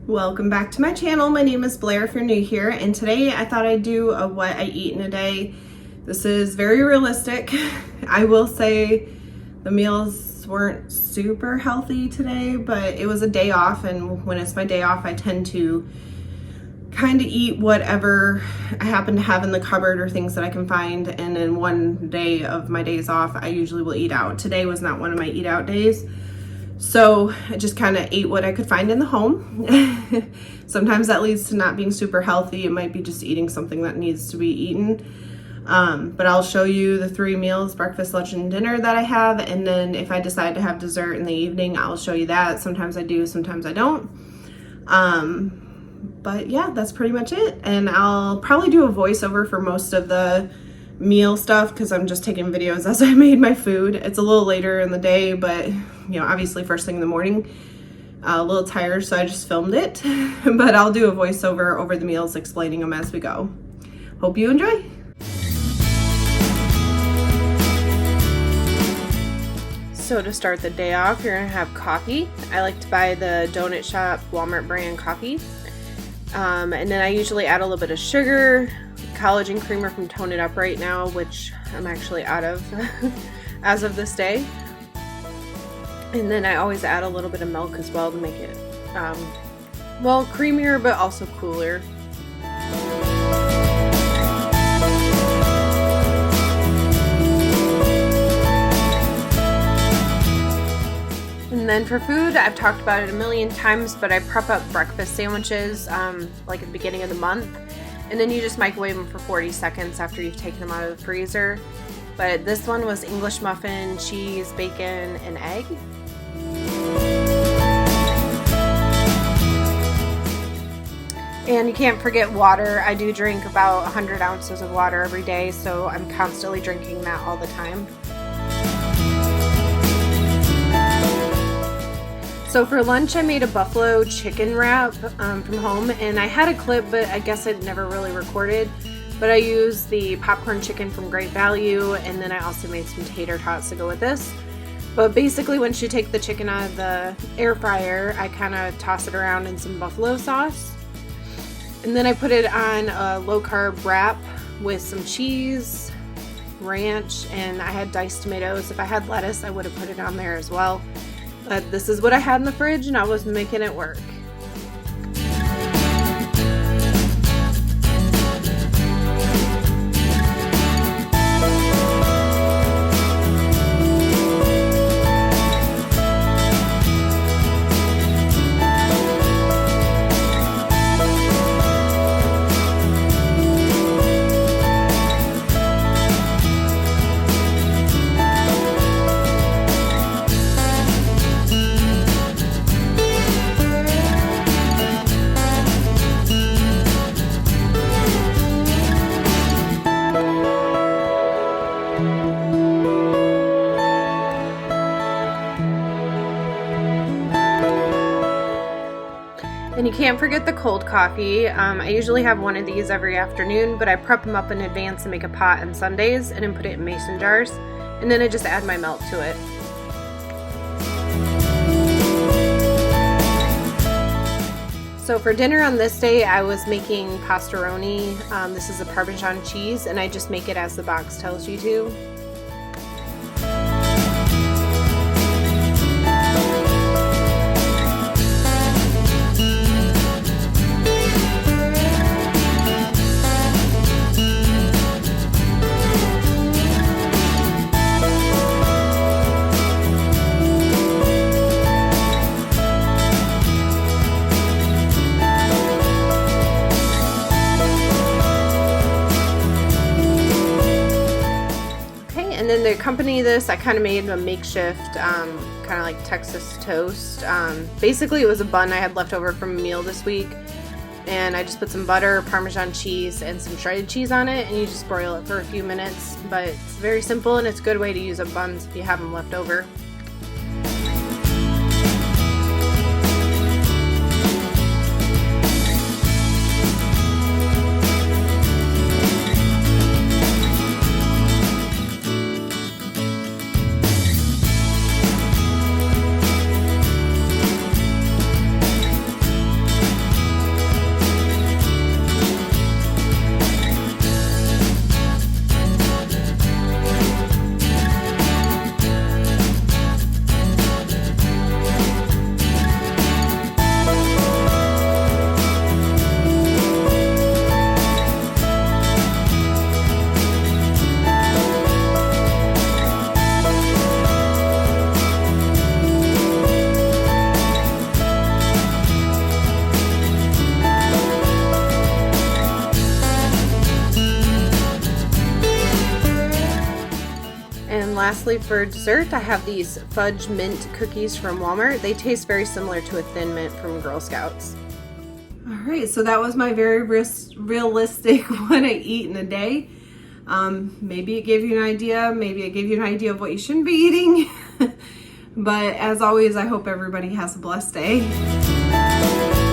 Welcome back to my channel. My name is Blair if you're new here, and today I thought I'd do a what I eat in a day. This is very realistic. I will say the meals weren't super healthy today, but it was a day off, and when it's my day off I tend to kind of eat whatever I happen to have in the cupboard or things that I can find, and then one day of my days off I usually will eat out. Today was not one of my eat out days. So I just kind of ate what I could find in the home. Sometimes that leads to not being super healthy. It might be just eating something that needs to be eaten. But I'll show you the 3 meals, breakfast, lunch, and dinner that I have. And then if I decide to have dessert in the evening, I'll show you that. Sometimes I do, sometimes I don't. But yeah, that's pretty much it. And I'll probably do a voiceover for most of the meal stuff because I'm just taking videos as I made my food. It's a little later in the day, but you know, obviously first thing in the morning, a little tired, so I just filmed it. But I'll do a voiceover over the meals explaining them as we go. Hope you enjoy. So to start the day off, you're gonna have coffee. I like to buy the Donut Shop Walmart brand coffee. And then I usually add a little bit of sugar, collagen creamer from Tone It Up right now, which I'm actually out of as of this day. And then I always add a little bit of milk as well to make it, well, creamier, but also cooler. And then for food, I've talked about it a million times, but I prep up breakfast sandwiches like at the beginning of the month. And then you just microwave them for 40 seconds after you've taken them out of the freezer. But this one was English muffin, cheese, bacon, and egg. And you can't forget water. I do drink about 100 ounces of water every day, so I'm constantly drinking that all the time. So for lunch, I made a buffalo chicken wrap from home, and I had a clip, but I guess it never really recorded. But I used the popcorn chicken from Great Value, and then I also made some tater tots to go with this. But basically, once you take the chicken out of the air fryer, I kind of toss it around in some buffalo sauce. And then I put it on a low-carb wrap with some cheese, ranch, and I had diced tomatoes. If I had lettuce, I would have put it on there as well. But this is what I had in the fridge, and I was making it work. And you can't forget the cold coffee. I usually have one of these every afternoon, but I prep them up in advance and make a pot on Sundays and then put it in mason jars. And then I just add my milk to it. So for dinner on this day, I was making pastaroni. This is a Parmesan cheese, and I just make it as the box tells you to. And then to accompany this, I kind of made a makeshift, kind of like Texas toast. Basically, it was a bun I had left over from a meal this week. And I just put some butter, Parmesan cheese, and some shredded cheese on it. And you just broil it for a few minutes. But it's very simple, and it's a good way to use up buns if you have them left over. lastly, for dessert, I have these fudge mint cookies from Walmart. They taste very similar to a Thin Mint from Girl Scouts. All right, so that was my very realistic what I eat in a day. Maybe it gave you an idea. Maybe it gave you an idea of what you shouldn't be eating. But as always, I hope everybody has a blessed day.